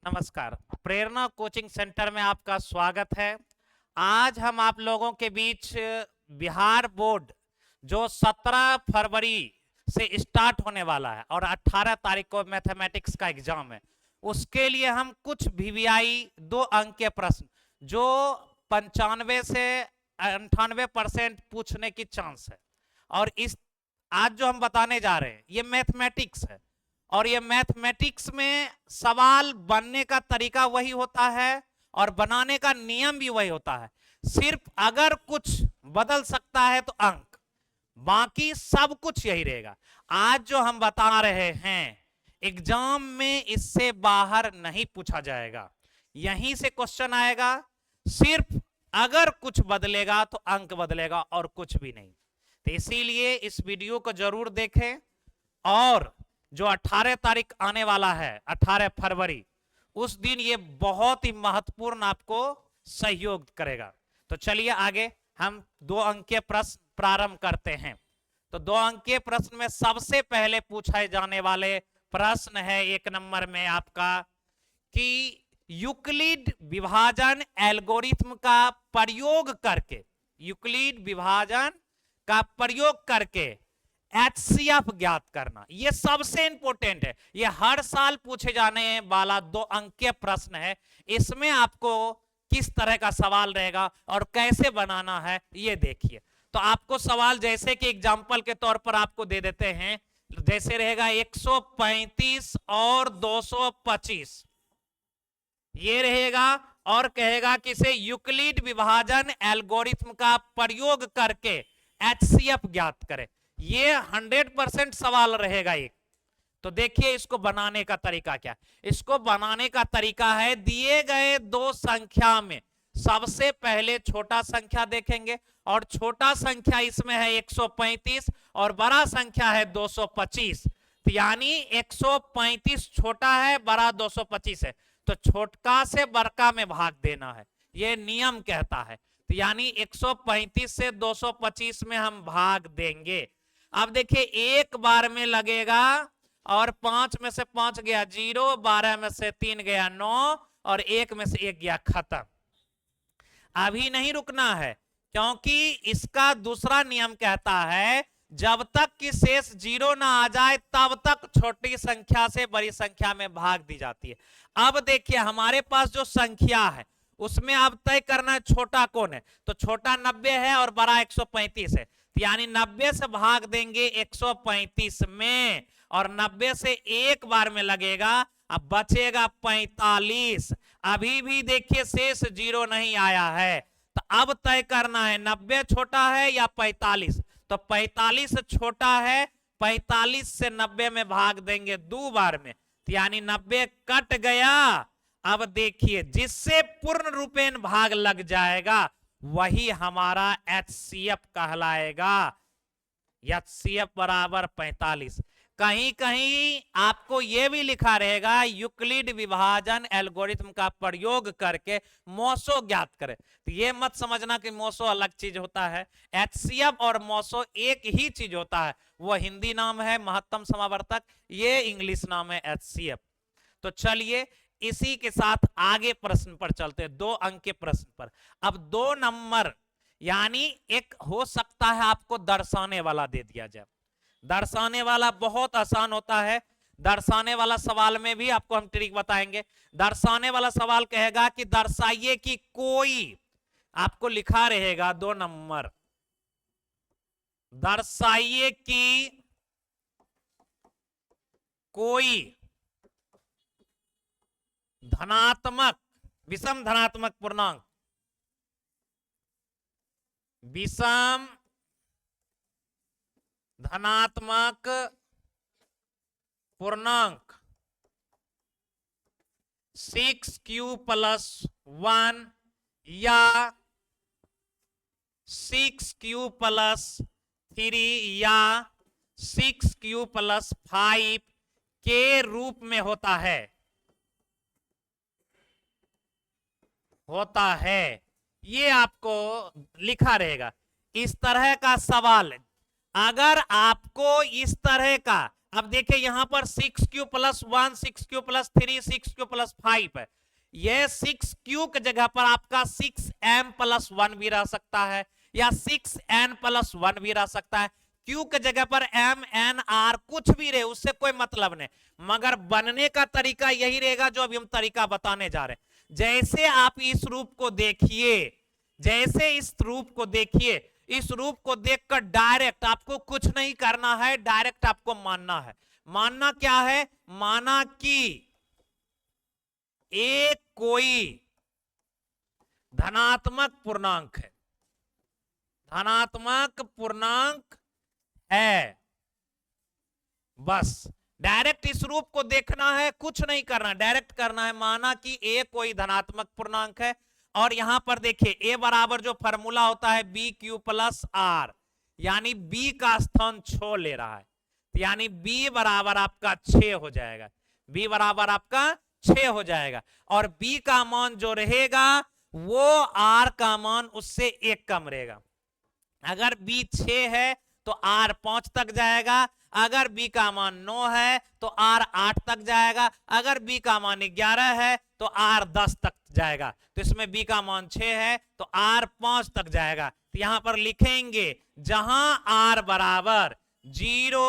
नमस्कार। प्रेरणा coaching centre में आपका स्वागत है। आज हम आप लोगों के बीच बिहार बोर्ड जो 17 फरवरी से स्टार्ट होने वाला है और 18 तारीख को मैथमेटिक्स का एग्जाम है, उसके लिए हम कुछ वीवीआई 2 अंक के प्रश्न जो 95 से 98% पूछने की चांस है, और इस आज जो हम बताने जा रहे हैं ये मैथमेटिक्स है। और ये मैथमेटिक्स में सवाल बनने का तरीका वही होता है और बनाने का नियम भी वही होता है। सिर्फ अगर कुछ बदल सकता है तो अंक, बाकी सब कुछ यही रहेगा। आज जो हम बता रहे हैं एग्जाम में इससे बाहर नहीं पूछा जाएगा, यहीं से क्वेश्चन आएगा। सिर्फ अगर कुछ बदलेगा तो अंक बदलेगा और कुछ भी नहीं। तो इसीलिए इस वीडियो को जरूर देखें, और जो 18 तारीख आने वाला है 18 फरवरी, उस दिन ये बहुत ही महत्वपूर्ण आपको सहयोग करेगा। तो चलिए आगे हम 2 अंक के प्रश्न प्रारंभ करते हैं। तो 2 अंक के प्रश्न में सबसे पहले पूछे जाने वाले प्रश्न है 1 नंबर में आपका कि यूक्लिड विभाजन एल्गोरिथम का प्रयोग करके, यूक्लिड विभाजन का प्रयोग करके HCF ज्ञात करना। यह सबसे इंपॉर्टेंट है, यह हर साल पूछे जाने वाला 2 अंक के प्रश्न है। इसमें आपको किस तरह का सवाल रहेगा और कैसे बनाना है ये देखिए। तो आपको सवाल जैसे कि एग्जाम्पल के तौर पर आपको दे देते हैं, जैसे रहेगा 135 और 225 ये रहेगा, और कहेगा कि इसे यूक्लिड विभाजन एल्गोरिथम का प्रयोग करके HCF ज्ञात करें। ये 100% सवाल रहेगा एक। तो देखिए इसको बनाने का तरीका क्या। इसको बनाने का तरीका है, दिए गए 2 संख्या में सबसे पहले छोटा संख्या देखेंगे, और छोटा संख्या इसमें है 135 और बड़ा संख्या है 225। तो यानी 135 छोटा है, बड़ा 225 है, तो छोटका से बड़का में भाग देना है, यह नियम कहता है। तो यानी 135 से 225 में हम भाग देंगे। अब देखिए एक बार में लगेगा, और 5 में से 5 गया 0, 12 में से 3 गया 9, और 1 में से 1 गया, खत्म। अभी नहीं रुकना है, क्योंकि इसका दूसरा नियम कहता है जब तक कि शेष 0 ना आ जाए तब तक छोटी संख्या से बड़ी संख्या में भाग दी जाती है। अब देखिए हमारे पास जो संख्या है उसमें अब तय करना है छोटा कौन है। तो छोटा 90 है और बड़ा 135 है, यानी 90 से भाग देंगे 135 में, और 90 से एक बार में लगेगा, अब बचेगा 45। अभी भी देखिए शेष 0 नहीं आया है, तो अब तय करना है 90 छोटा है या 45। तो 45 छोटा है, 45 से 90 में भाग देंगे 2 बार में, यानी 90 कट गया। अब देखिए जिससे पूर्ण रूपेण भाग लग जाएगा वही हमारा HCF कहलाएगा। HCF बराबर 45। कहीं कहीं आपको यह भी लिखा रहेगा यूक्लिड विभाजन एल्गोरिथम का प्रयोग करके मोसो ज्ञात करें। तो ये मत समझना कि मोसो अलग चीज होता है, HCF और मोसो एक ही चीज होता है। वह हिंदी नाम है महत्तम समावर्तक, ये इंग्लिश नाम है HCF। तो चलिए इसी के साथ आगे प्रश्न पर चलते हैं, 2 अंक के प्रश्न पर। अब 2 नंबर, यानी एक हो सकता है आपको दर्शाने वाला दे दिया जाए। दर्शाने वाला बहुत आसान होता है, दर्शाने वाला सवाल में भी आपको हम ट्रिक बताएंगे। दर्शाने वाला सवाल कहेगा कि दर्शाइए कि कोई, आपको लिखा रहेगा 2 नंबर, दर्शाइए कि कोई धनात्मक, विषम धनात्मक पूर्णांक, विषम धनात्मक पूर्णांक 6q + 1 या 6q + 3 या 6q + 5 के रूप में होता है, ये आपको लिखा रहेगा। इस तरह का सवाल, अगर आपको इस तरह का अब देखिए यहां पर 6q plus 1, 6q plus 3, 6q plus 5 है। यह 6q की जगह पर आपका 6m प्लस 1 भी रह सकता है या 6n प्लस 1 भी रह सकता है। क्यू के जगह पर एम एन आर कुछ भी रहे, उससे कोई मतलब नहीं, मगर बनने का तरीका यही रहेगा जो अभी हम तरीका बताने जा रहे हैं। जैसे आप इस रूप को देखिए, जैसे इस रूप को देखिए, इस रूप को देखकर डायरेक्ट आपको कुछ नहीं करना है, डायरेक्ट आपको मानना है। मानना क्या है? माना कि एक कोई धनात्मक पूर्णांक है, धनात्मक पूर्णांक है। बस डायरेक्ट इस रूप को देखना है, कुछ नहीं करना, डायरेक्ट करना है। माना कि ए कोई धनात्मक पूर्णांक है और यहां पर देखिए ए बराबर जो फॉर्मूला होता है बी क्यू प्लस आर, यानी बी का स्थान छोड़ ले रहा है, यानी बी बराबर आपका 6 हो जाएगा, बी बराबर आपका 6 हो जाएगा। और बी का मान जो रहेगा वो आर का मान उससे 1 कम रहेगा। अगर बी 6 है तो आर 5 तक जाएगा, अगर बी का मान 9 है तो आर 8 तक जाएगा, अगर बी का मान 11 है तो आर 10 तक जाएगा। तो इसमें बी का मान 6 है तो आर 5 तक जाएगा। तो यहां पर लिखेंगे जहां आर बराबर 0,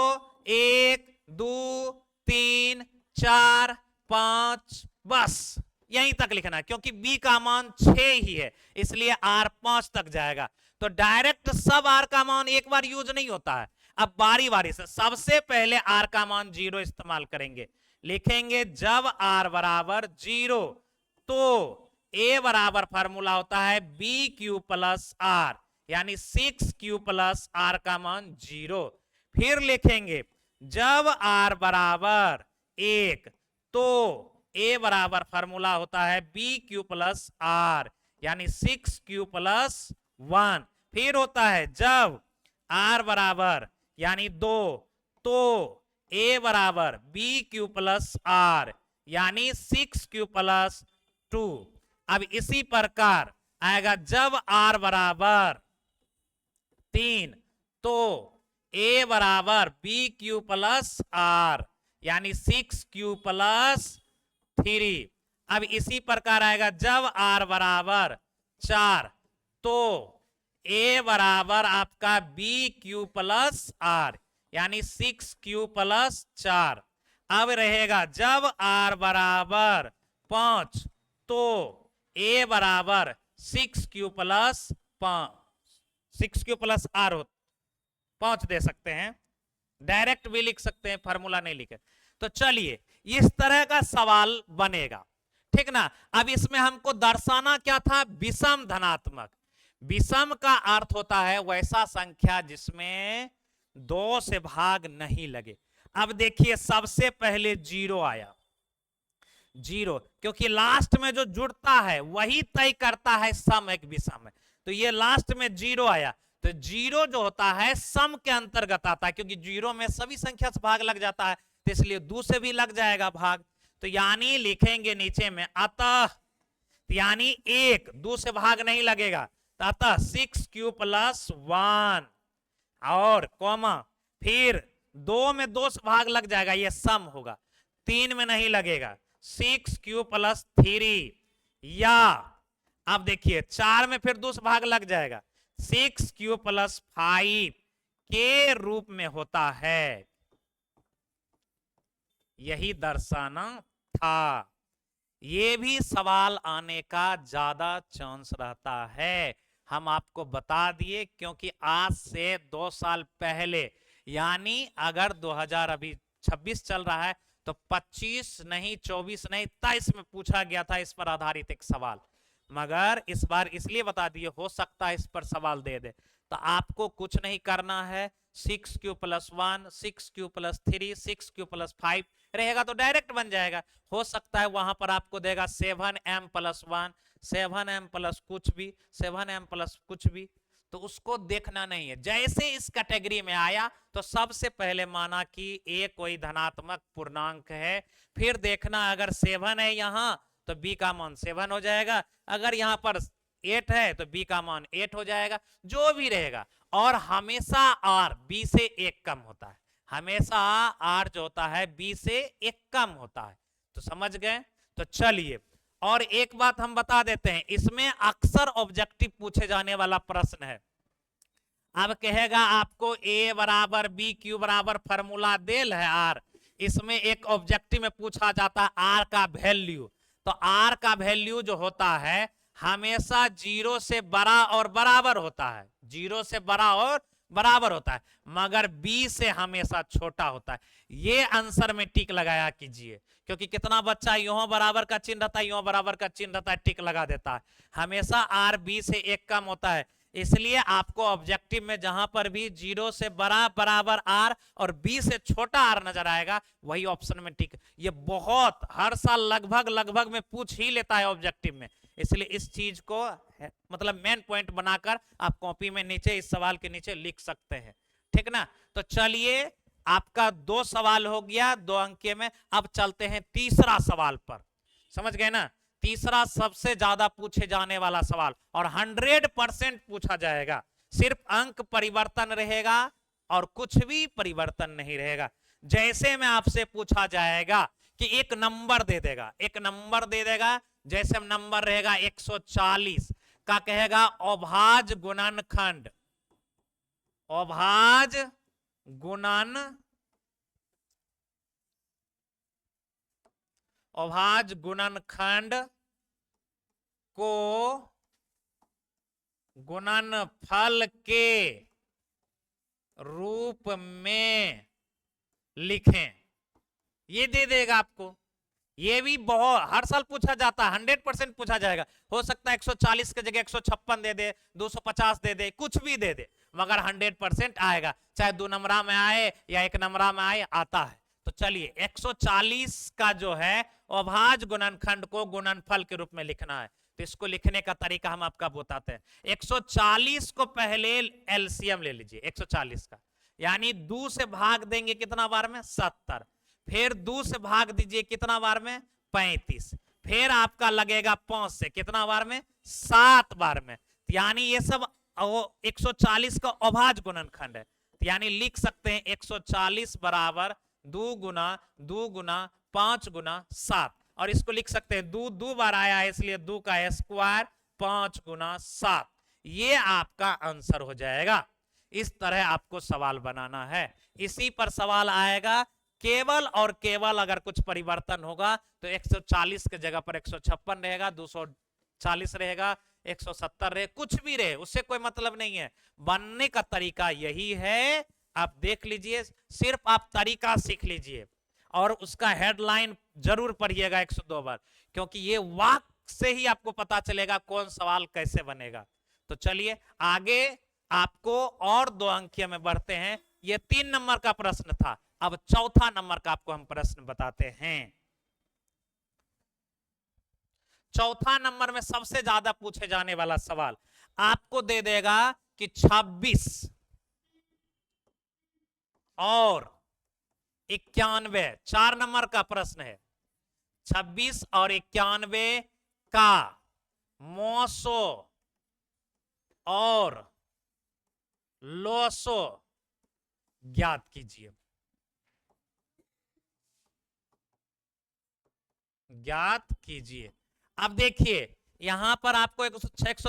1, 2, 3, 4, 5, बस यहीं तक लिखना है, क्योंकि बी का मान 6 ही है इसलिए आर 5 तक जाएगा। तो डायरेक्ट सब आर का मान एक बार यूज नहीं होता है, अब बारी बारी से सबसे पहले आर का मान 0 इस्तेमाल करेंगे। लिखेंगे जब आर बराबर 0 तो ए बराबर फार्मूला होता है बी क्यू प्लस आर, यानी 6q प्लस आर का मान 0। फिर लिखेंगे जब आर बराबर 1 तो ए बराबर फार्मूला होता है बी क्यू प्लस आर, यानी 6q प्लस 1। फिर होता है जब आर बराबर यानी 2 तो ए बराबर बी क्यू प्लस आर, यानी 6q प्लस 2। अब इसी प्रकार आएगा जब आर बराबर 3 तो ए बराबर बी क्यू प्लस आर, यानी 6q प्लस 3। अब इसी प्रकार आएगा जब आर बराबर 4 तो ए बराबर आपका बी क्यू प्लस आर, यानी 6q प्लस 4। अब रहेगा जब आर बराबर 5 तो ए बराबर 6q plus 5, 6q plus are हो 5 दे सकते हैं, डायरेक्ट भी लिख सकते हैं, फार्मूला नहीं लिखे। तो चलिए इस तरह का सवाल बनेगा, ठीक ना। अब इसमें हमको दर्शाना क्या था? विषम धनात्मक। विषम का अर्थ होता है वैसा संख्या जिसमें 2 से भाग नहीं लगे। अब देखिए सबसे पहले 0 आया, 0 क्योंकि लास्ट में जो जुड़ता है वही तय करता है सम एक विषम है। तो ये लास्ट में 0 आया, तो 0 जो होता है सम के अंतर्गत आता है, क्योंकि 0 में सभी संख्या से भाग लग जाता है, तो इसलिए 2 से भी लग जाएगा भाग। तो यानी लिखेंगे नीचे में अतः, यानी 1 2 से भाग नहीं लगेगा, तो अतः 6q प्लस 1 और कॉमा फिर 2 में 2 से भाग लग जाएगा, ये सम होगा, 3 में नहीं लगेगा 6q प्लस 3, या अब देखिए 4 में फिर 2 से भाग लग जाएगा 6q प्लस 5 के रूप में होता है। यही दर्शाना था। ये भी सवाल आने का ज्यादा चांस रहता है, हम आपको बता दिए, क्योंकि आज से 2 साल पहले यानी अगर 2026 चल रहा है तो 25 नहीं 24 नहीं 23 में पूछा गया था इस पर आधारित एक सवाल, मगर इस बार इसलिए बता दिए हो सकता है इस पर सवाल दे दे। तो आपको कुछ नहीं करना है, 6q plus 1, 6q plus 3, 6q plus 5 रहेगा तो डायरेक्ट बन जाएगा। हो सकता है वहां पर आपको देगा 7m प्लस 1, 7m प्लस कुछ भी, 7m प्लस कुछ भी, तो उसको देखना नहीं है। जैसे इस कैटेगरी में आया तो सबसे पहले माना कि ए कोई धनात्मक पूर्णांक है, फिर देखना अगर 7 है यहां तो बी का मान 7 हो जाएगा, अगर यहां पर 8 है तो बी का मान 8 हो जाएगा, जो भी रहेगा। और हमेशा आर बी से 1 कम होता है, हमेशा आर जो होता है बी से एक कम होता है। तो समझ गए। तो चलिए और एक बात हम बता देते हैं, इसमें अक्सर ऑब्जेक्टिव पूछे जाने वाला प्रश्न है। अब कहेगा आपको ए बराबर बी क्यू बराबर फॉर्मूला देल है आर, इसमें एक ऑब्जेक्टिव में पूछा जाता है आर का वैल्यू। तो आर का वैल्यू जो होता है हमेशा जीरो से बड़ा और बराबर होता है, जीरो से बड़ा और बराबर होता है, मगर बी से हमेशा छोटा होता है। ये आंसर में टिक लगाया कीजिए, क्योंकि कितना बच्चा यो बराबर का चिन्ह रहता है, यो बराबर का चिन्ह रहता है, टिक लगा देता है। हमेशा आर बी से एक कम होता है, इसलिए आपको ऑब्जेक्टिव में जहां पर भी जीरो से बड़ा बराबर आर और बी से छोटा आर नजर आएगा वही ऑप्शन में टिक। ये बहुत हर साल लगभग लगभग में पूछ ही लेता है ऑब्जेक्टिव में, इसलिए इस चीज को मतलब मेन पॉइंट बनाकर आप कॉपी में नीचे इस सवाल के नीचे लिख सकते हैं, ठीक ना। तो चलिए आपका 2 सवाल हो गया 2 अंक में। अब चलते हैं तीसरा सवाल पर, समझ गए ना। तीसरा सबसे ज्यादा पूछे जाने वाला सवाल और 100% पूछा जाएगा, सिर्फ अंक परिवर्तन रहेगा और कुछ भी परिवर्तन नहीं रहेगा। जैसे में आपसे पूछा जाएगा कि एक नंबर दे देगा, एक नंबर दे देगा, जैसे नंबर रहेगा 140 का, कहेगा अभाज्य गुणनखंड, अभाज्य गुणनखंड को गुणनफल के रूप में लिखें। ये दे देगा आपको। ये भी बहुत हर साल पूछा जाता है, 100% पूछा जाएगा। हो सकता है 140 की जगह 156 दे दे, 250 दे दे, कुछ भी दे दे, मगर 100% आएगा, चाहे 2 नंबरा में आए या 1 नंबरा में आए, आता है। तो चलिए 140 का जो है अभाज्य गुणनखंड को गुणनफल के रूप में लिखना है। तो इसको लिखने का तरीका हम आपका बताते हैं। 140 को पहले एलसीएम ले लीजिए 140 का, यानी 2 से भाग देंगे कितना बार में 70, फिर 2 से भाग दीजिए कितना बार में 35, फिर आपका लगेगा 5 से कितना बार में 7 बार में, यानी ये सब 140 का अभाज्य गुणनखंड है। यानी लिख सकते हैं 140 बराबर 2 गुना 2 गुना 5 गुना 7, और इसको लिख सकते हैं 2 2 बार आया है इसलिए 2 का स्क्वायर 5 गुना 7। ये आपका आंसर हो जाएगा। इस तरह आपको सवाल बनाना है, इसी पर सवाल आएगा। केवल और केवल अगर कुछ परिवर्तन होगा तो 140 के जगह पर 156 रहेगा, 240 रहेगा, 170 रहे, कुछ भी रहे, उससे कोई मतलब नहीं है। बनने का तरीका यही है, आप देख लीजिए, सिर्फ आप तरीका सीख लीजिए और उसका हेडलाइन जरूर पढ़िएगा 102 बार, क्योंकि ये वाक्य से ही आपको पता चलेगा कौन सवाल कैसे बनेगा। तो चलिए आगे आपको और 2 अंकीय में बढ़ते हैं। ये 3 नंबर का प्रश्न था, अब चौथा नंबर का आपको हम प्रश्न बताते हैं। चौथा नंबर में सबसे ज्यादा पूछे जाने वाला सवाल आपको दे देगा कि 26 और 91, 4 नंबर का प्रश्न है। 26 और 91 का मोसो और लोसो ज्ञात कीजिए, ज्ञात कीजिए। अब देखिए यहां पर आपको 26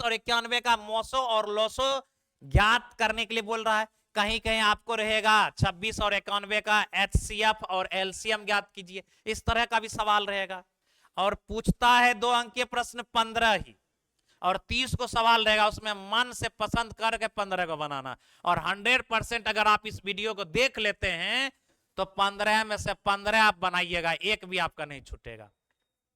और 91 का मोसो और लोसो ज्ञात करने के लिए बोल रहा है। कहीं कहीं आपको रहेगा 26 और 91 का एचसीएफ और एलसीएम ज्ञात कीजिए, इस तरह का भी सवाल रहेगा। और पूछता है 2 अंकीय प्रश्न 15 ही, और 30 को सवाल रहेगा, उसमें मन से पसंद करके 15 को बनाना। और 100% अगर आप इस वीडियो को देख लेते हैं तो 15 में से 15 आप बनाइएगा, एक भी आपका नहीं छूटेगा,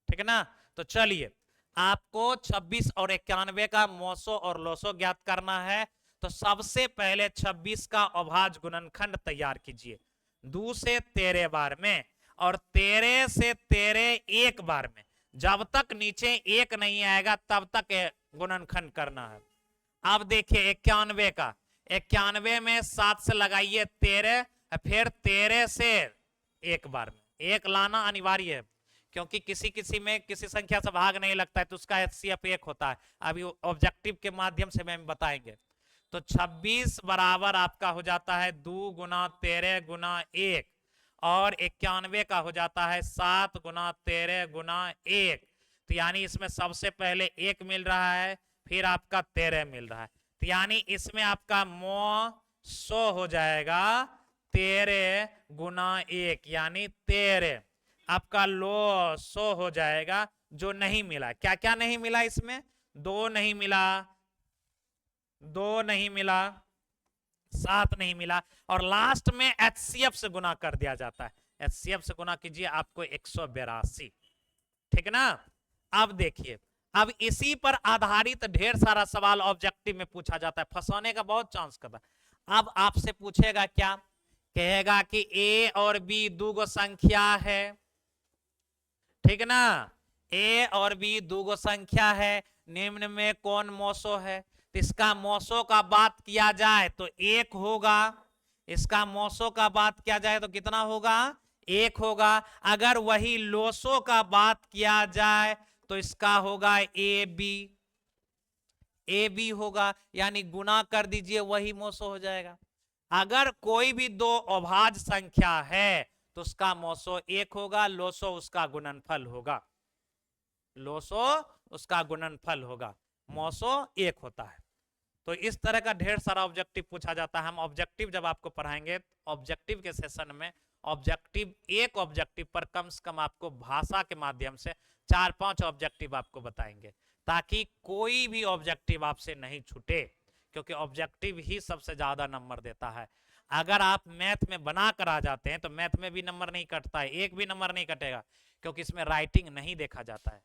ठीक है ना। तो चलिए आपको 26 और 91 का मोसो और लोसो ज्ञात करना है। तो सबसे पहले 26 का अभाज्य गुणनखंड तैयार कीजिए 2 से 13 बार में और 13 से 13 एक बार में, जब तक नीचे 1 नहीं आएगा तब तक गुणनखंड करना है। अब देखिए 91 का, 91 में 7 से लगाइए 13, फिर 13 से एक बार में 1 लाना अनिवार्य है, क्योंकि किसी किसी में किसी संख्या से भाग नहीं लगता है तो उसका एचसीएफ 1 होता है। अभी ऑब्जेक्टिव के माध्यम से हम बताएंगे। तो 26 बराबर आपका हो जाता है 2 गुना 13 गुना 1, और 91 का हो जाता है 7 गुना 13 गुना 1। तो यानी इसमें सबसे पहले 1 मिल रहा है, फिर आपका 13 मिल रहा है, तो यानी इसमें आपका मो 100 हो जाएगा 13 गुना 1, यानी 13 आपका लो 100 हो जाएगा। जो नहीं मिला, क्या क्या नहीं मिला इसमें, 2 नहीं मिला, 2 नहीं मिला, 7 नहीं मिला, और लास्ट में एचसीएफ से गुना कर दिया जाता है। एचसीएफ से गुना कीजिए, आपको 182, ठीक ना। अब देखिए, अब इसी पर आधारित ढेर सारा सवाल ऑब्जेक्टिव में पूछा जाता है, फंसाने का बहुत चांस करता है। अब आपसे पूछेगा क्या, कहेगा कि ए और बी दो गो संख्या है, ठीक ना, ए और बी दो गो संख्या है, निम्न में कौन मौसो है। तो इसका मौसो का बात किया जाए तो 1 होगा, इसका मौसो का बात किया जाए तो कितना होगा, 1 होगा। अगर वही लोसो का बात किया जाए तो इसका होगा ए बी होगा, यानी गुना कर दीजिए, वही मौसो हो जाएगा। अगर कोई भी दो अभाज्य संख्या है तो उसका मौसो 1 होगा, लोसो उसका गुणनफल होगा, लोसो उसका गुणनफल होगा, मौसो 1 होता है। तो इस तरह का ढेर सारा ऑब्जेक्टिव पूछा जाता है। हम ऑब्जेक्टिव जब आपको पढ़ाएंगे, ऑब्जेक्टिव के सेशन में ऑब्जेक्टिव, एक ऑब्जेक्टिव पर कम से कम आपको भाषा के माध्यम से 4-5 ऑब्जेक्टिव आपको बताएंगे, ताकि कोई भी ऑब्जेक्टिव आपसे नहीं छूटे, क्योंकि ऑब्जेक्टिव ही सबसे ज्यादा नंबर देता है। अगर आप मैथ में बना कर आ जाते हैं तो मैथ में भी नंबर नहीं कटता है, एक भी नंबर नहीं कटेगा, क्योंकि इसमें राइटिंग नहीं देखा जाता है।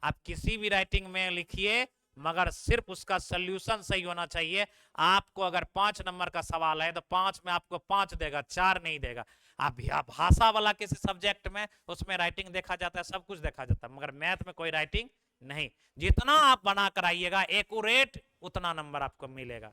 आप किसी भी राइटिंग में लिखिए, मगर सिर्फ उसका सोल्यूशन सही होना चाहिए। आपको अगर 5 नंबर का सवाल है तो 5 में आपको 5 देगा, 4 नहीं देगा। आप भाषा वाला किसी सब्जेक्ट में, उसमें राइटिंग देखा जाता है, सब कुछ देखा जाता है, मगर मैथ में कोई राइटिंग नहीं। जितना आप बना कर आइएगा एक्यूरेट, उतना नंबर आपको मिलेगा।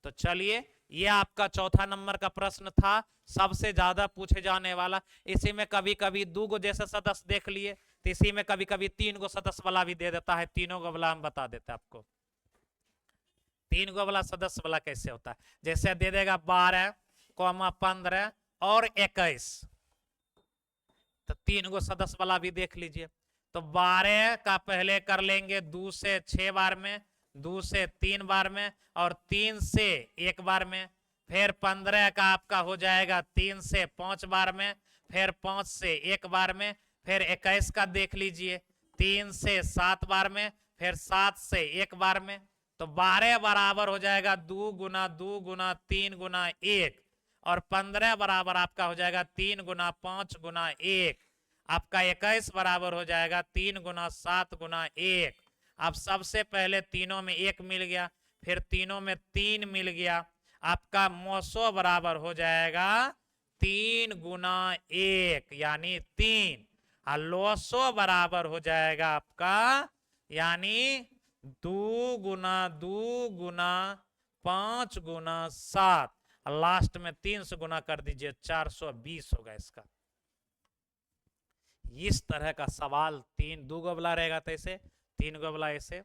तो चलिए, ये आपका चौथा नंबर का प्रश्न था, सबसे ज्यादा पूछे जाने वाला। इसी में कभी कभी 2 गो जैसे सदस्य देख लिए, तो इसी में कभी कभी 3 गो सदस्य वाला भी दे देता है, तीनों गो वाला हम बता देते हैं आपको। 3 गो वाला सदस्य वाला कैसे होता है, जैसे दे देगा 12, 15 और 21, तो 3 गो सदस्य वाला भी देख लीजिए। तो 12 का पहले कर लेंगे 2 से 6 बार में, 2 से 3 बार में, और 3 से 1 बार में। फिर 15 का आपका हो जाएगा 3 से 5 बार में, फिर 5 से 1 बार में। फिर 21 का देख लीजिए, 3 से 7 बार में, फिर 7 से 1 बार में। तो 12 बराबर हो जाएगा 2 गुना 2 गुना 3 गुना 1, और 15 बराबर आपका हो जाएगा 3 गुना 5 गुना 1। आपका 21 बराबर हो जाएगा 3 गुना 7 गुना 1। अब सबसे पहले तीनों में 1 मिल गया, फिर तीनों में 3 मिल गया, आपका मौसो बराबर हो जाएगा 3 गुना 1 यानी 3, और लोसो बराबर हो जाएगा आपका यानी 2 गुना 2 गुना 5 गुना 7, लास्ट में 3 से गुना कर दीजिए, 420 होगा इसका। इस तरह का सवाल 2 गो वाला रहेगा तो ऐसे, 3 गो वाला ऐसे,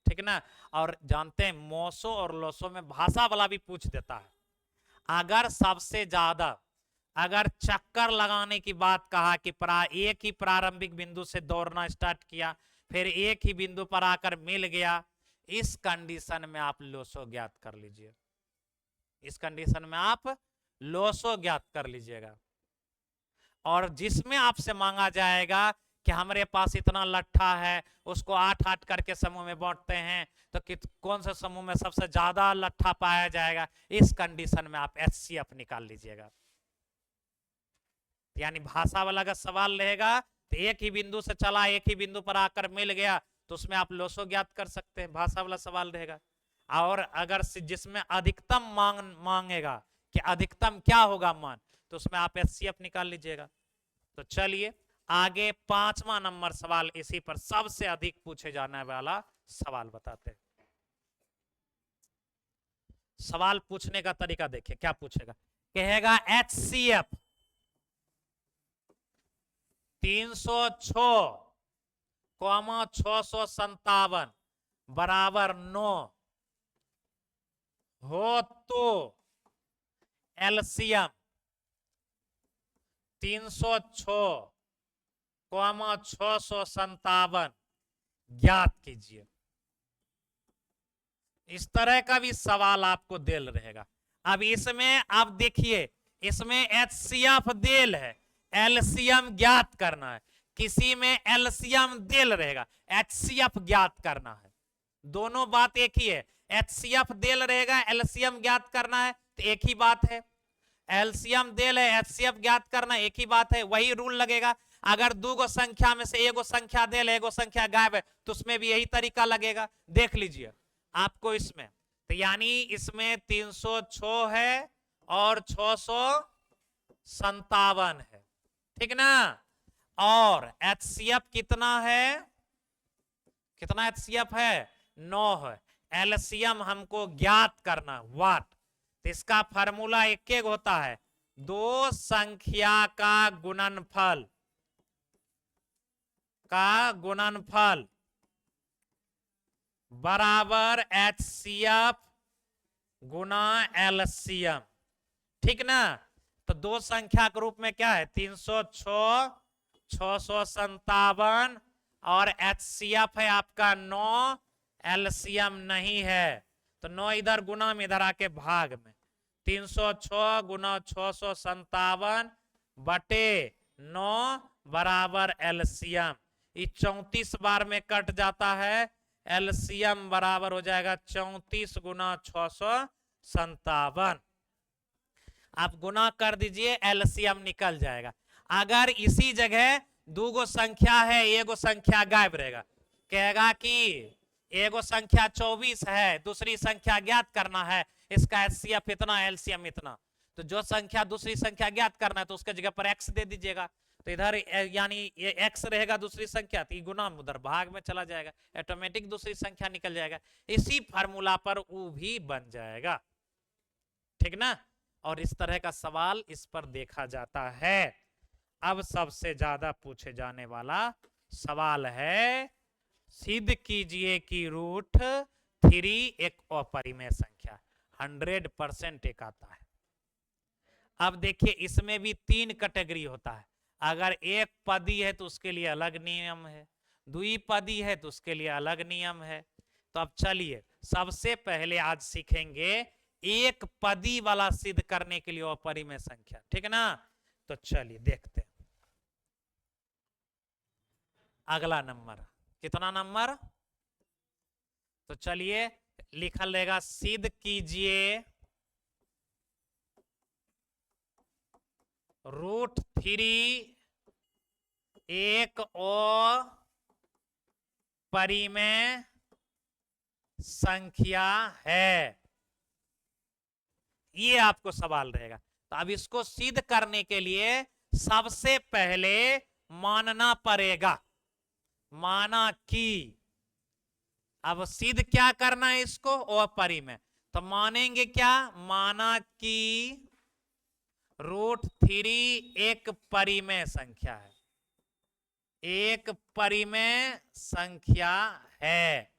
ठीक ना। और जानते हैं मौसो और लोसो में भाषा वाला भी पूछ देता है। अगर सबसे ज्यादा, अगर चक्कर लगाने की बात कहा कि एक ही प्रारंभिक बिंदु से दौड़ना स्टार्ट किया, फिर एक ही बिंदु पर आकर मिल गया, इस कंडीशन में आप लोसो ज्ञात कर लीजिए, इस कंडीशन में आप लोसो ज्ञात कर लीजिएगा। और जिसमें आपसे मांगा जाएगा कि हमारे पास इतना लट्ठा है, उसको 8-8 करके समूह में बांटते हैं, तो कौन से समूह में सबसे ज्यादा लट्ठा पाया जाएगा, इस कंडीशन में आप एचसीएफ निकाल लीजिएगा। यानी भाषा वाला का सवाल रहेगा तो एक ही बिंदु से चला, एक ही बिंदु पर आकर मिल गया, तो उसमें आप लोसो ज्ञात कर सकते हैं, भाषा वाला सवाल रहेगा। और अगर जिसमें अधिकतम मांगेगा कि अधिकतम क्या होगा मान, तो उसमें आप एचसीएफ निकाल लीजिएगा। तो चलिए आगे 5वां नंबर सवाल, इसी पर सबसे अधिक पूछे जाने वाला सवाल बताते हैं। सवाल पूछने का तरीका देखिए, क्या पूछेगा, कहेगा एचसीएफ 306, 657 बराबर 9 हो तो एलसीएम 306, 657 ज्ञात कीजिए। इस तरह का भी सवाल आपको देल रहेगा। अब इसमें आप देखिए, इसमें एचसीएफ देल है, एलसीएम ज्ञात करना है। किसी में एलसीएम देल रहेगा, एचसीएफ ज्ञात करना है। दोनों बात एक ही है। एचसीएफ देल रहेगा, एलसीएम ज्ञात करना है, तो एक ही बात है। एलसीएम देल है, एचसीएफ ज्ञात करना, एक ही बात है। वही रूल लगेगा। अगर दो गो संख्या में से एगो संख्या देल है, एगो संख्या गायब है, तो उसमें भी यही तरीका लगेगा। देख लीजिए आपको इसमें, तो यानी इसमें 306 है और 657 है, ठीक ना। और एचसीएफ कितना है, कितना एचसीएफ है, 9 है। एलसीएम हमको ज्ञात करना, वाट। तो इसका फार्मूला एक होता है, दो संख्या का गुणनफल बराबर एचसीएफ गुना एलसीएम, ठीक ना। तो दो संख्या के रूप में क्या है, 306, 657 और एचसीएफ है आपका 9, एलसीएम नहीं है। तो 9 इधर गुना में, इधर आके भाग में, 306 गुना 657 बटे 9 बराबर एलसीएम। ये 34 बार में कट जाता है, एलसीएम बराबर हो जाएगा 34 गुना 657। आप गुना कर दीजिए, एलसीएम निकल जाएगा। अगर इसी जगह दो गो संख्या है, एगो संख्या गायब रहेगा, कहेगा कि एगो संख्या 24 है, दूसरी संख्या ज्ञात करना है, इसका एचसीएफ इतना, एलसीएम इतना। तो जो संख्या दूसरी संख्या ज्ञात करना है, तो उसके जगह पर एक्स दे दीजिएगा। तो इधर यानी ये एक्स रहेगा दूसरी संख्या, तो गुना उधर भाग में चला जाएगा, ऑटोमेटिक दूसरी संख्या निकल जाएगा। इसी फार्मूला पर वो भी बन जाएगा, ठीक ना। और इस तरह का सवाल इस पर देखा जाता है। अब सबसे ज्यादा पूछे जाने वाला सवाल है, सिद्ध कीजिए कि √3 एक अपरिमेय संख्या। 100% एक आता है। अब देखिए, इसमें भी 3 कैटेगरी होता है। अगर एक पदी है तो उसके लिए अलग नियम है, द्विपदी है तो उसके लिए अलग नियम है। तो अब चलिए, सबसे पहले आज सीखेंगे एक पदी वाला सिद्ध करने के लिए अपरिमेय संख्या, ठीक है ना। तो चलिए देखते हैं। अगला नंबर, कितना नंबर, तो चलिए लिखल रहेगा, सिद्ध कीजिए √3 एक अपरिमेय संख्या है। ये आपको सवाल रहेगा। तो अब इसको सिद्ध करने के लिए सबसे पहले मानना पड़ेगा, माना कि, अब सिद्ध क्या करना है इसको, अपरिमेय। तो मानेंगे क्या, माना कि √3 एक परिमेय संख्या है, एक परिमेय संख्या है।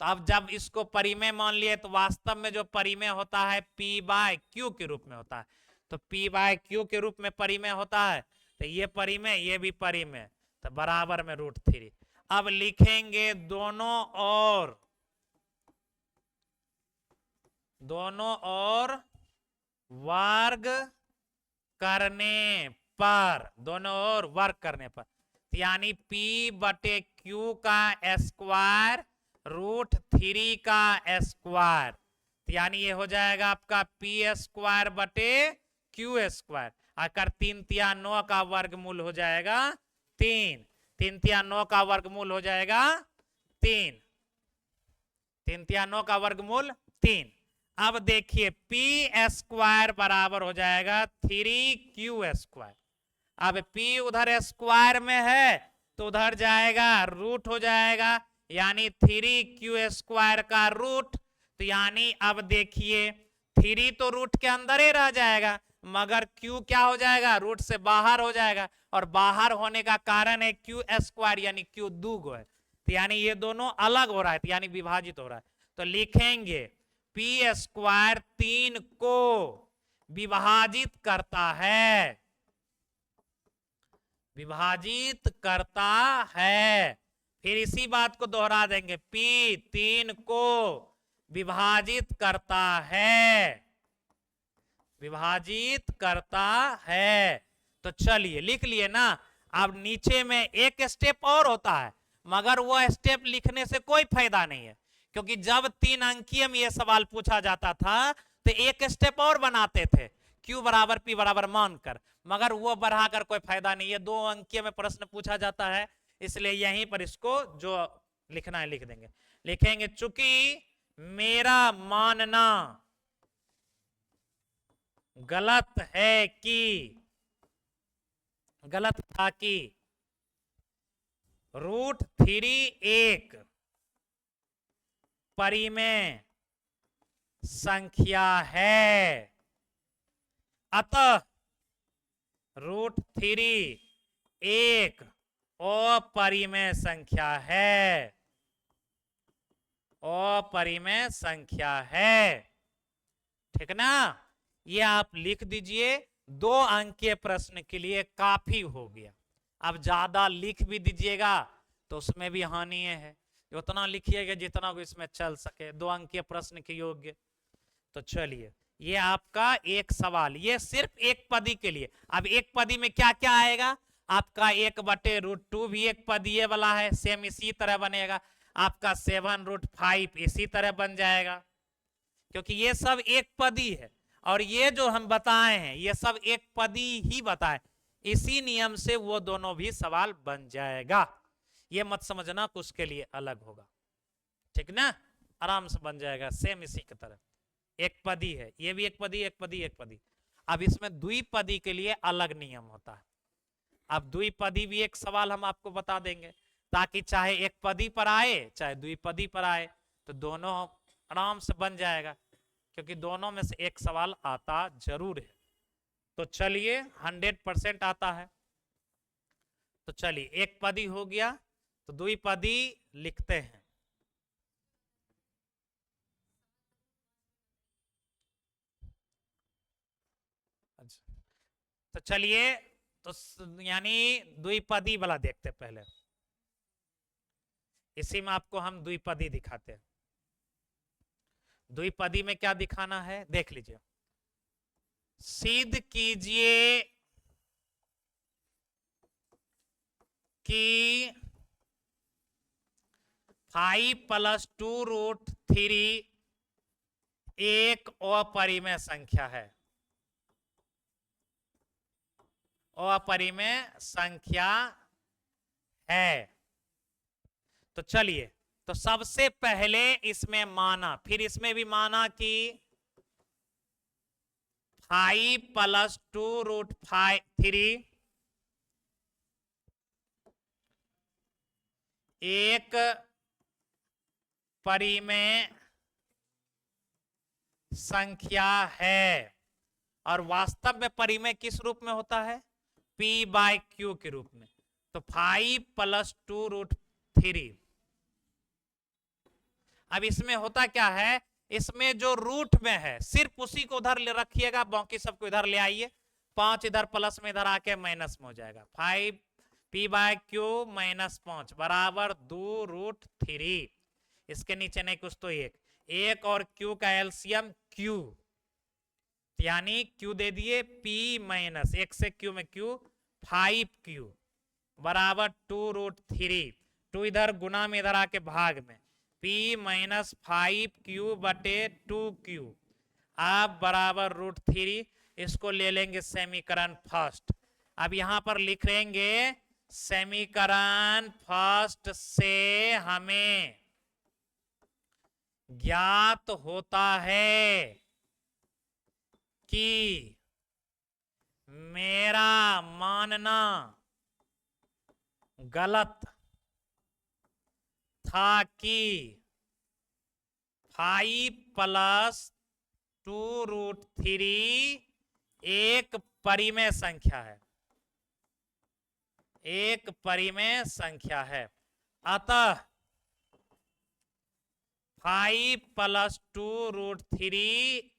तो अब जब इसको परिमेय मान लिए, तो वास्तव में जो परिमेय होता है p/q के रूप में होता है। तो p/q के रूप में परिमेय होता है। तो ये परिमेय, ये भी परिमेय, तो बराबर में √3। अब लिखेंगे दोनों ओर वर्ग करने पर, दोनों ओर वर्ग करने पर, यानी p/q का स्क्वायर √3 का स्क्वायर, यानी ये हो जाएगा आपका p² बटे q²। अगर 3 तिया 9 का वर्गमूल हो जाएगा 3, 3 तिया 9 का वर्गमूल हो जाएगा 3, 3 तिया 9 का वर्गमूल 3। अब देखिए p² बराबर हो जाएगा 3q²। अब p उधर स्क्वायर में है तो उधर जाएगा, रूट हो जाएगा, यानी 3q² का रूट। तो यानी अब देखिए 3 तो रूट के अंदर ही रह जाएगा, मगर q क्या हो जाएगा, रूट से बाहर हो जाएगा। और बाहर होने का कारण है q² यानी q दूगो है, तो यानी ये दोनों अलग हो रहा है, तो यानी विभाजित हो रहा है। तो लिखेंगे पी स्क्वायर 3 को विभाजित करता है, विभाजित करता है। फिर इसी बात को दोहरा देंगे, P 3 को विभाजित करता है, विभाजित करता है। तो चलिए लिख लिए ना। अब नीचे में एक स्टेप और होता है, मगर वो स्टेप लिखने से कोई फायदा नहीं है, क्योंकि जब 3 अंकीय में ये सवाल पूछा जाता था तो एक स्टेप और बनाते थे, Q बराबर P बराबर मानकर, मगर वो बढ़ाकर कोई फायदा नहीं है। 2 अंकीय में प्रश्न पूछा जाता है, इसलिए यहीं पर इसको जो लिखना है लिख देंगे। लिखेंगे चूंकि मेरा मानना गलत है कि, गलत था कि √3 एक परिमेय संख्या है, अतः √3 एक अपरिमेय संख्या है, अपरिमेय संख्या है। ठीक ना? ये आप लिख दीजिए। 2 अंकीय प्रश्न के लिए काफी हो गया। अब ज्यादा लिख भी दीजिएगा तो उसमें भी हानि है, उतना लिखिएगा जितना भी इसमें चल सके, 2 अंकीय प्रश्न के योग्य। तो चलिए, ये आपका एक सवाल, ये सिर्फ एक पदी के लिए। अब एक पदी में क्या क्या आएगा? आपका 1/√2 भी एक पदीय वाला है, सेम इसी तरह बनेगा। आपका 7√5 इसी तरह बन जाएगा, क्योंकि ये सब एक पदी है। और ये जो हम बताए हैं ये सब एक पदी ही बताए, इसी नियम से वो दोनों भी सवाल बन जाएगा। ये मत समझना कि उसके लिए अलग होगा, ठीक ना? आराम से बन जाएगा, सेम इसी की तरह। एक पदी है, ये भी एक पदी, एक पदी, एक पदी। अब इसमें द्विपदी के लिए अलग नियम होता है। अब द्विपदी भी एक सवाल हम आपको बता देंगे, ताकि चाहे एक पदी पर आए चाहे द्विपदी पर आए तो दोनों आराम से बन जाएगा, क्योंकि दोनों में से एक सवाल आता जरूर है। तो चलिए 100% आता है। तो चलिए एक पदी हो गया, तो द्विपदी लिखते हैं। अच्छा, तो चलिए, तो यानी द्विपदी वाला देखते पहले। इसी में आपको हम द्विपदी दिखाते हैं। द्विपदी में क्या दिखाना है देख लीजिए। सिद्ध कीजिए कि 5 + 2√3 एक अपरिमेय संख्या है, अपरिमेय संख्या है। तो चलिए, तो सबसे पहले इसमें माना, फिर इसमें भी माना कि 5 + 2√3 एक परिमेय संख्या है। और वास्तव में परिमेय किस रूप में होता है? P/Q के रूप में। तो 5 + 2√3। अब इसमें होता क्या है, इसमें जो रूट में है सिर्फ उसी को उधर ले रखिएगा, बाकी सबको इधर ले आइए। 5 इधर प्लस में इधर आके माइनस में हो जाएगा। 5 P/Q - 5 बराबर 2√3। इसके नीचे नहीं कुछ तो एक और Q का एलसीएम Q, यानी Q दे दिए P- 1 से Q में Q 5Q बराबर 2√3। 2 इधर गुना में इधर आके भाग में, P - 5Q बटे 2Q अब बराबर √3। इसको ले लेंगे समीकरण फर्स्ट। अब यहां पर लिख लेंगे समीकरण फर्स्ट से हमें ज्ञात होता है कि मेरा मानना गलत था कि 5 + 2√3 एक परिमेय संख्या है, एक परिमेय संख्या है। अतः 5+2√3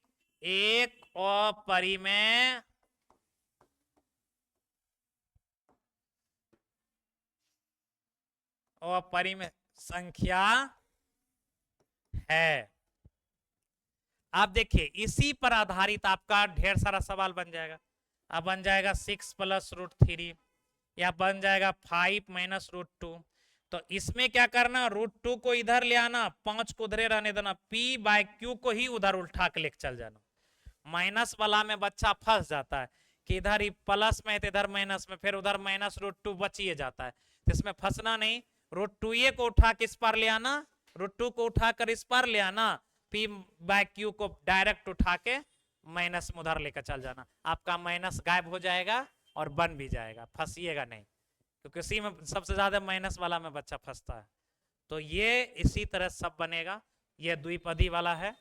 एक अपरिमेय संख्या है। आप देखिए इसी पर आधारित आपका ढेर सारा सवाल बन जाएगा। अब बन जाएगा 6+√3 या बन जाएगा 5 - √2। तो इसमें क्या करना, √2 को इधर ले आना, 5 को उधर रहने देना, P/Q को ही उधर उल्टा के लेके चल जाना। माइनस वाला में बच्चा फंस जाता है कि इधर ही प्लस में तो इधर माइनस में, फिर उधर -√2 बचिए जाता है। तो इसमें फंसना नहीं, √2 को उठा के इस पर ले आना, √2 को उठाकर इस पर ले आना, P/Q को डायरेक्ट उठा के माइनस में उधर लेकर चल जाना। आपका माइनस गायब हो जाएगा और बन भी जाएगा, फंसिएगा नहीं, क्योंकि इसी में सबसे ज्यादा माइनस वाला में बच्चा फंसता है। तो ये इसी तरह सब बनेगा। ये द्विपदी वाला है,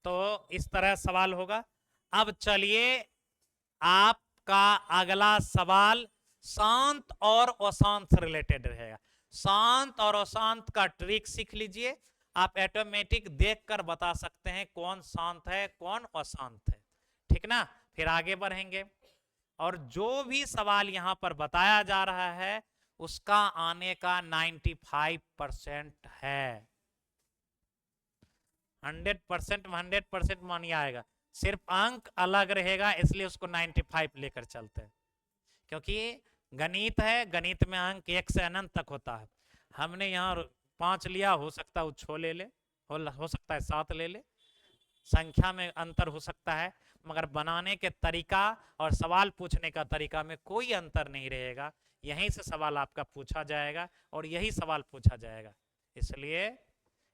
तो इस तरह सवाल होगा। अब चलिए आपका अगला सवाल शांत और अशांत से रिलेटेड रहेगा। शांत और अशांत का ट्रिक सीख लीजिए। आप ऑटोमेटिक देखकर बता सकते हैं कौन शांत है कौन अशांत है, ठीक ना। फिर आगे बढ़ेंगे और जो भी सवाल यहां पर बताया जा रहा है उसका आने का 95% है। 100% मानिए आएगा, सिर्फ अंक अलग रहेगा, इसलिए उसको 95 लेकर चलते हैं, क्योंकि गणित है, गणित में अंक 1 से अनंत तक होता है। हमने यहाँ 5 लिया, हो सकता है वो 6 ले ले, हो सकता है 7 ले ले, संख्या में अंतर हो सकता है, मगर बनाने के तरीका और सवाल पूछने का तरीका में कोई अंतर नहीं रहेगा। यहीं से सवाल आपका पूछा जाएगा और यही सवाल पूछा जाएगा, इसलिए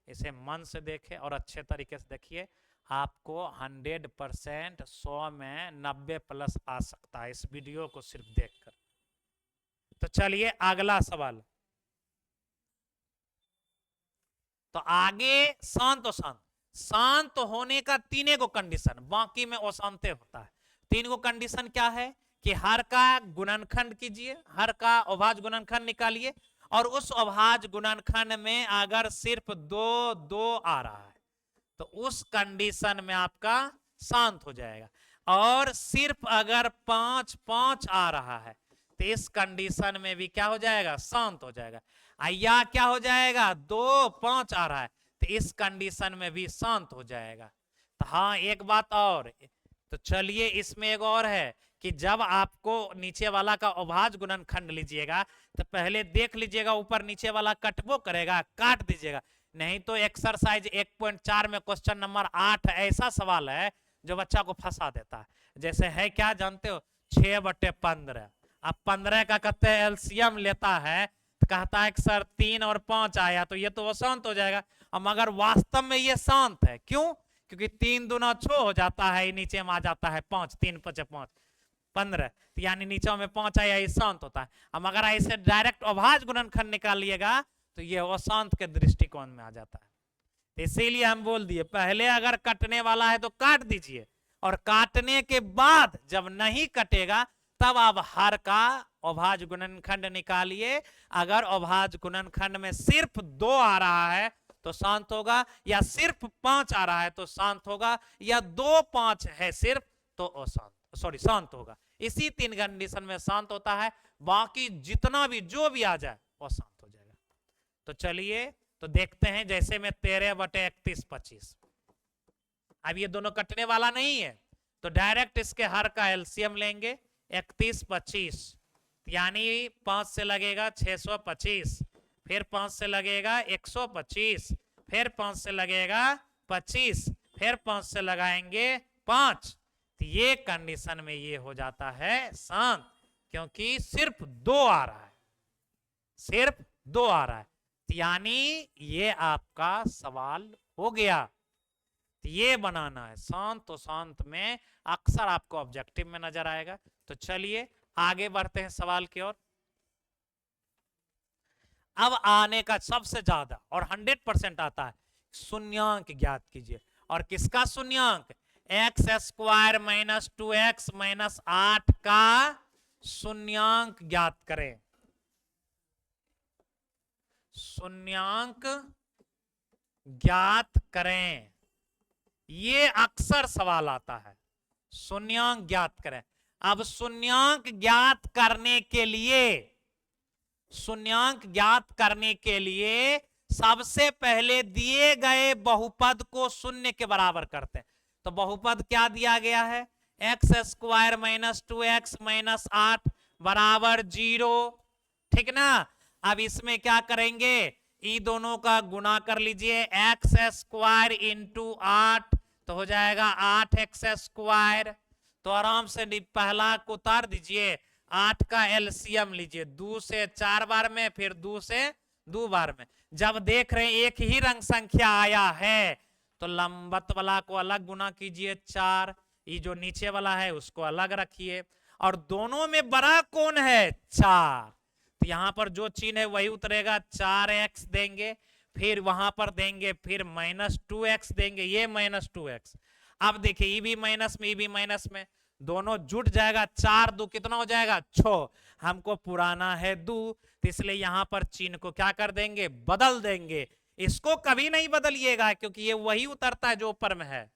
इसे मन से देखें और अच्छे तरीके से देखिए। आपको 100% 100 में 90+ आ सकता है इस वीडियो को सिर्फ देखकर। तो चलिए अगला सवाल। तो आगे शांत अशांत, शांत होने का 3 गो कंडीशन, बाकी में अशांत होता है। 3 गो कंडीशन क्या है कि हर का गुणनखंड कीजिए, हर का अभाज्य गुणनखंड निकालिए, और उस अभाज्य गुणनखंड में अगर सिर्फ 2 2 आ रहा है तो उस कंडीशन में आपका शांत हो जाएगा, और सिर्फ अगर 5 5 आ रहा है तो इस कंडीशन में भी क्या हो जाएगा, शांत हो जाएगा। या क्या हो जाएगा, 2 5 आ रहा है तो इस कंडीशन में भी शांत हो जाएगा। तो हाँ एक बात और, तो चलिए इसमें एक और है कि जब आपको नीचे वाला का अभाज्य गुणनखंड लीजिएगा तो पहले देख लीजिएगा ऊपर नीचे वाला कटबो करेगा, काट दीजिएगा, नहीं तो एक्सरसाइज 1.4 में क्वेश्चन नंबर 8 ऐसा सवाल है जो बच्चा को फंसा देता है। जैसे है क्या जानते हो, 6/15। अब 15 का कहते हैं एलसीएम लेता है तो कहता है कि सर 3 और 5 आया, तो ये तो अशांत हो जाएगा। और मगर वास्तव में ये शांत है, क्यों, क्योंकि 3 दूना 6 हो जाता है, नीचे में आ जाता है 5, 3 5 5 15, तो यानी नीचे में 5 आया, ये शांत होता है। अब अगर ऐसे डायरेक्ट अभाज्य गुणनखंड निकालिएगा तो ये अशांत के दृष्टिकोण में आ जाता है। इसीलिए हम बोल दिए पहले अगर कटने वाला है तो काट दीजिए, और काटने के बाद जब नहीं कटेगा तब आप हर का अभाज्य गुणनखंड निकालिए। अगर अभाज्य गुणनखंड में सिर्फ 2 आ रहा है तो शांत होगा, या सिर्फ 5 आ रहा है तो शांत होगा, या 2 5 है सिर्फ तो अशांत, सॉरी शांत होगा। इसी 3 कंडीशन में शांत होता है, बाकी जितना भी जो भी आ जाए वो शांत हो जाएगा। तो चलिए तो देखते हैं, जैसे में 13/31 25, अब ये दोनों कटने वाला नहीं है तो डायरेक्ट इसके हर का एलसीएम लेंगे। 31 25 यानी 5 से लगेगा 625, फिर 5 से लगेगा 125, फिर 5 से लगेगा 25, फिर 5 से लगाएंगे 5, तो ये कंडीशन में ये हो जाता है शांत, क्योंकि सिर्फ 2 आ रहा है, सिर्फ 2 आ रहा है, यानी ये आपका सवाल हो गया। तो ये बनाना है, शांत तो शांत में अक्सर आपको ऑब्जेक्टिव में नजर आएगा। तो चलिए आगे बढ़ते हैं सवाल की ओर। अब आने का सबसे ज्यादा और 100% आता है, शून्यांक ज्ञात कीजिए। और किसका शून्यांक, x² - 2x - 8 का शून्यांक ज्ञात करें। शून्यांक ज्ञात करें। ये अक्सर सवाल आता है, शून्यांक ज्ञात करें। अब शून्यांक ज्ञात करने के लिए, शून्यांक ज्ञात करने के लिए सबसे पहले दिए गए बहुपद को शून्य के बराबर करते हैं। तो बहुपद क्या दिया गया है, x square minus 2x minus 8 बराबर 0, ठीक ना। अब इसमें क्या करेंगे, ई दोनों का गुणा कर लीजिए, एक्स स्क्वायर इंटू 8 तो हो जाएगा 8x स्क्वायर। तो आराम से पहला को उतार दीजिए, 8 का एलसीएम लीजिए, 2 से 4 बार में, फिर 2 से 2 बार में। जब देख रहे हैं एक ही रंग संख्या आया है तो लंबत वाला को अलग गुना कीजिए 4, ये जो नीचे वाला है उसको अलग रखिए, और दोनों में बड़ा कौन है 4, तो यहां पर जो चिन्ह है वही उतरेगा, 4x देंगे, फिर वहां पर देंगे, फिर माइनस 2x देंगे, ये माइनस 2x। अब देखिए ये भी माइनस में, ये भी माइनस में, दोनों जुट जाएगा, 4 2 कितना हो जाएगा 6। हमको पुराना है 2, तो इसलिए यहां पर चिन्ह को क्या कर देंगे, बदल देंगे। इसको कभी नहीं बदलिएगा क्योंकि ये वही उतरता है जो ऊपर में है,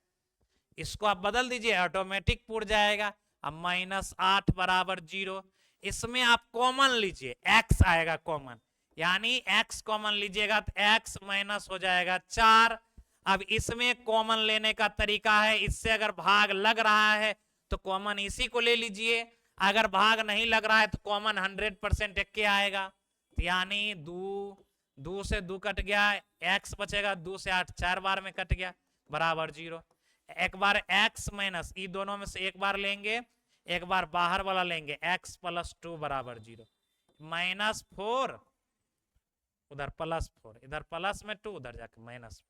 इसको आप बदल दीजिए, ऑटोमेटिक पुर जाएगा। अब माइनस 8 बराबर 0, इसमें आप कॉमन लीजिए, x आएगा कॉमन, यानी x कॉमन लीजिएगा तो x माइनस हो जाएगा 4। अब इसमें कॉमन लेने का तरीका है, इससे अगर भाग लग रहा है तो कॉमन इसी को ले लीजिए, अगर भाग नहीं लग रहा है तो कॉमन 100% एक आएगा, यानी 2 से 2 कट गया, x बचेगा, 2 से 8 4 बार में कट गया, बराबर 0। एक बार x माइनस, ये दोनों में से एक बार लेंगे, एक बार बाहर वाला लेंगे, x प्लस 2 बराबर 0, माइनस 4 उधर प्लस 4, इधर प्लस में 2 उधर जाके माइनस।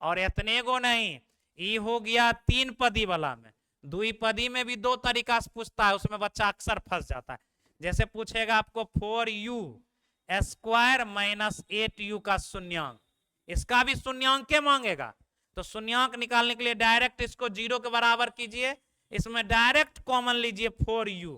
और इतने को नहीं, ये हो गया 3 पदी वाला में, 2 पदी में भी 2 तरीका से पूछता है, उसमें बच्चा अक्सर फंस जाता है। जैसे पूछेगा आपको 4u स्क्वायर माइनस 8u का शून्यांक, इसका भी शून्यांक के मांगेगा, तो शून्यांक निकालने के लिए डायरेक्ट इसको 0 के बराबर कीजिए, इसमें डायरेक्ट कॉमन लीजिए 4u,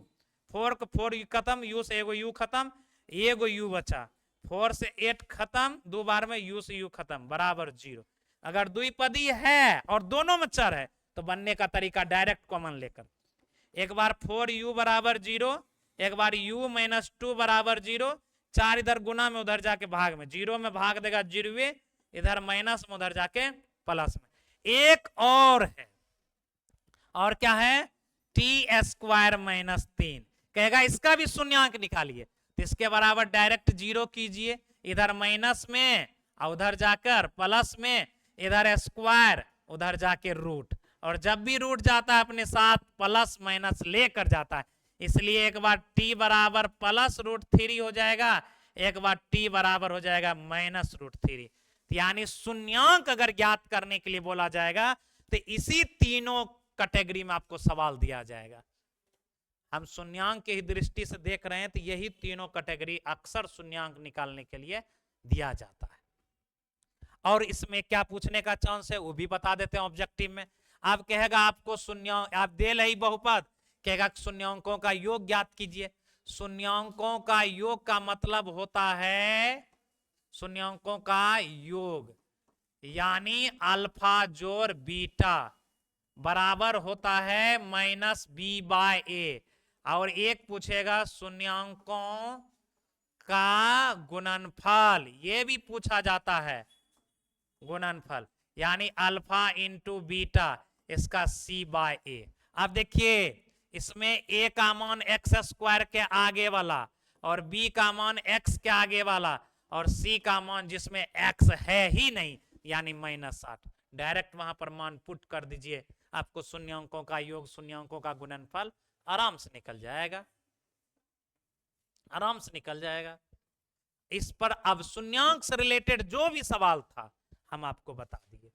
4 खत्म, u से एगो u खत्म, एगो u बचा, 4 से 8 खत्म, 2 बार में u से u खत्म, बराबर 0। अगर द्विपदी है और दोनों में चर है तो बनने का तरीका डायरेक्ट कॉमन लेकर, एक बार 4u बराबर 0, एक बार u माइनस 2 बराबर 0, 4 इधर गुना में, उधर जाके भाग में, 0 में भाग देगा 0, इधर माइनस में, उधर जाके प्लस में। एक और है, और क्या है, टी स्क्वायर माइनस 3, कहेगा इसका भी शून्यांक निकालिए, तो इसके बराबर डायरेक्ट 0 कीजिए, इधर माइनस में और उधर जाकर प्लस में, इधर स्क्वायर उधर जाके रूट, और जब भी रूट जाता है अपने साथ प्लस माइनस लेकर जाता है, इसलिए एक बार t बराबर प्लस रूट 3 हो जाएगा, एक बार t बराबर हो जाएगा माइनस रूट 3। यानी शून्यांक अगर ज्ञात करने के लिए बोला जाएगा तो इसी तीनों कैटेगरी में आपको सवाल दिया जाएगा। हम शून्यांक की दृष्टि से देख रहे हैं तो यही तीनों कैटेगरी अक्सर शून्यांक निकालने के लिए दिया जाता है। और इसमें क्या पूछने का चांस है वो भी बता देते हैं ऑब्जेक्टिव में। आप कहेगा आपको शून्यांक, आप दे रही बहुपद, कहेगा शून्यांकों का योग ज्ञात कीजिए। शून्यांकों का योग का मतलब होता है शून्यांकों का योग, यानी अल्फा जोड़ बीटा बराबर होता है माइनस बी बाय ए। और एक पूछेगा शून्यांकों का गुणनफल, ये भी पूछा जाता है गुणनफल, यानी अल्फा इंटू बीटा, इसका सी बाय ए। अब देखिए इसमें ए का मान एक्स स्क्वायर के आगे वाला, और बी का मान एक्स के आगे वाला, और सी का मान जिसमें एक्स है ही नहीं यानी -8, डायरेक्ट वहां पर मान पुट कर दीजिए, आपको शून्यांकों का योग शून्यांकों का गुणनफल आराम से निकल जाएगा, आराम से निकल जाएगा। इस पर अब शून्यांक से रिलेटेड जो भी सवाल था हम आपको बता दिए,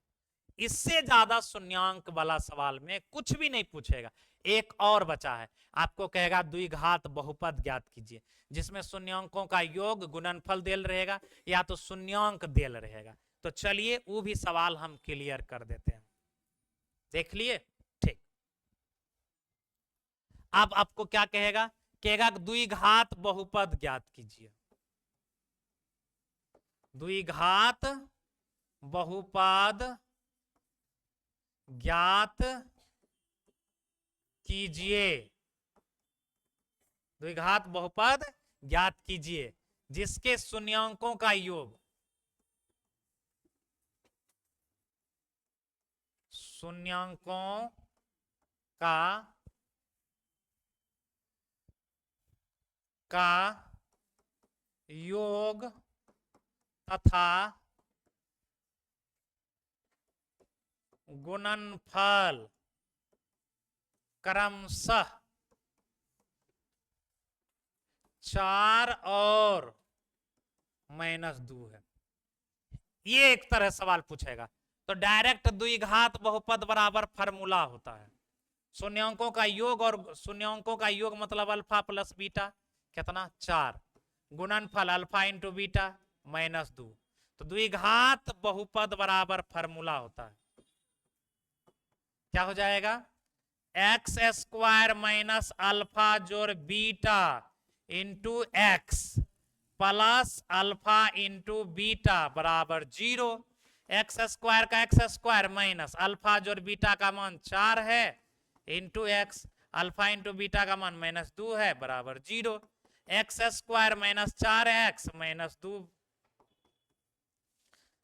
इससे ज्यादा शून्यांक वाला सवाल में कुछ भी नहीं पूछेगा। एक और बचा है, आपको कहेगा द्विघात बहुपद ज्ञात कीजिए, जिसमें शून्यांकों का योग गुणनफल देल रहेगा या तो शून्यांक देल रहेगा। तो चलिए वो भी सवाल हम क्लियर कर देते हैं, देख लिए, ठीक। अब आपको क्या कहेगा, कहेगा द्विघात बहुपद ज्ञात कीजिए। द्विघात बहुपद ज्ञात कीजिए। द्विघात बहुपद ज्ञात कीजिए जिसके शून्यांकों का योग शून्यांकों का योग तथा गुणनफल क्रमशः 4 और -2 है। ये एक तरह सवाल पूछेगा तो डायरेक्ट द्विघात बहुपद बराबर फार्मूला होता है। शून्यांकों का योग और शून्यांकों का योग मतलब अल्फा प्लस बीटा कितना 4, गुणनफल अल्फा इंटू बीटा -2। तो द्विघात बहुपद बराबर फार्मूला होता है। क्या हो जाएगा? एक्स स्क्वायर माइनस अल्फा जोड़ beta into x plus alpha into beta बराबर 0। एक्स स्क्वायर का एक्स स्क्वायर माइनस अल्फा जोड़ बीटा का मान 4 है into x, alpha into beta का मान -2 है बराबर 0। एक्स स्क्वायर माइनस 4x -2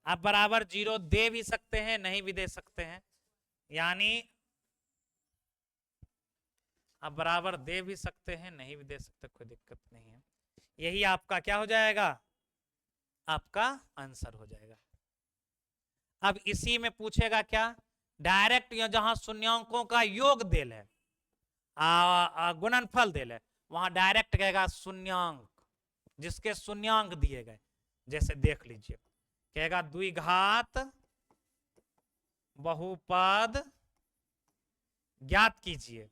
आप बराबर 0 दे भी सकते हैं नहीं भी दे सकते हैं, यानी आप बराबर दे भी सकते हैं नहीं भी दे सकते, कोई दिक्कत नहीं है। यही आपका क्या हो जाएगा? आपका आंसर हो जाएगा। अब इसी में पूछेगा क्या? डायरेक्ट या जहां शून्यांकों का योग देल है गुणनफल देल है वहां डायरेक्ट कहेगा शून्यांक, जिसके शून्यांक दिए गए। जैसे देख लीजिए कहेगा द्विघात बहुपद ज्ञात कीजिए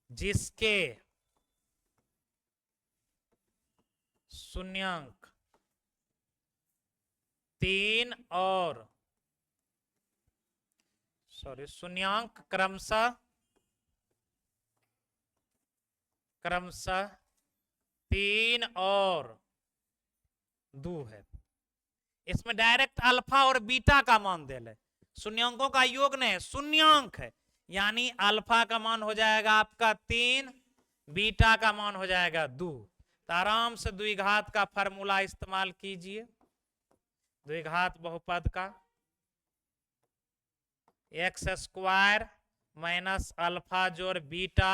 जिसके शून्यांक 3 और शून्यांक क्रमशः 3 और 2 है। इसमें डायरेक्ट अल्फा और बीटा का मान दे ले, शून्यांकों का योग नहीं है, शून्यांक है, यानी अल्फा का मान हो जाएगा आपका 3, बीटा का मान हो जाएगा 2। तो आराम से द्विघात का फार्मूला इस्तेमाल कीजिए। द्विघात बहुपद का एक्स स्क्वायर माइनस अल्फा जोड़ beta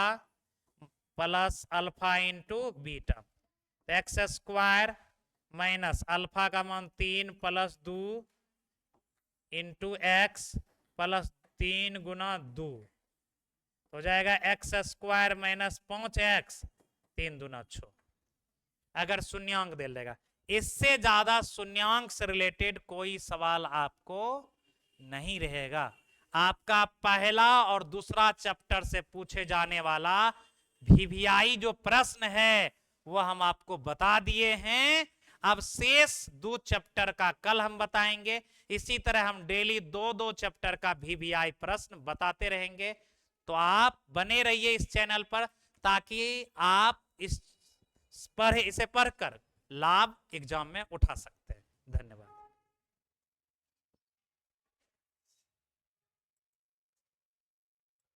plus alpha into beta. X square minus alpha का मान 3 प्लस 2 इंटू एक्स प्लस 3 गुना 2 हो जाएगा एक्स स्क्वायर माइनस 5x 3 दूना 6। अगर शून्यांक दे देगा, इससे ज्यादा शून्यांक से रिलेटेड कोई सवाल आपको नहीं रहेगा। आपका पहला और दूसरा चैप्टर से पूछे जाने वाला VVI जो प्रश्न है वो हम आपको बता दिए हैं। अब शेष 2 चैप्टर का कल हम बताएंगे। इसी तरह हम डेली 2-2 चैप्टर का VVI प्रश्न बताते रहेंगे। तो आप बने रहिए इस चैनल पर ताकि आप इसे पढ़कर लाभ एग्जाम में उठा सकते हैं। धन्यवाद।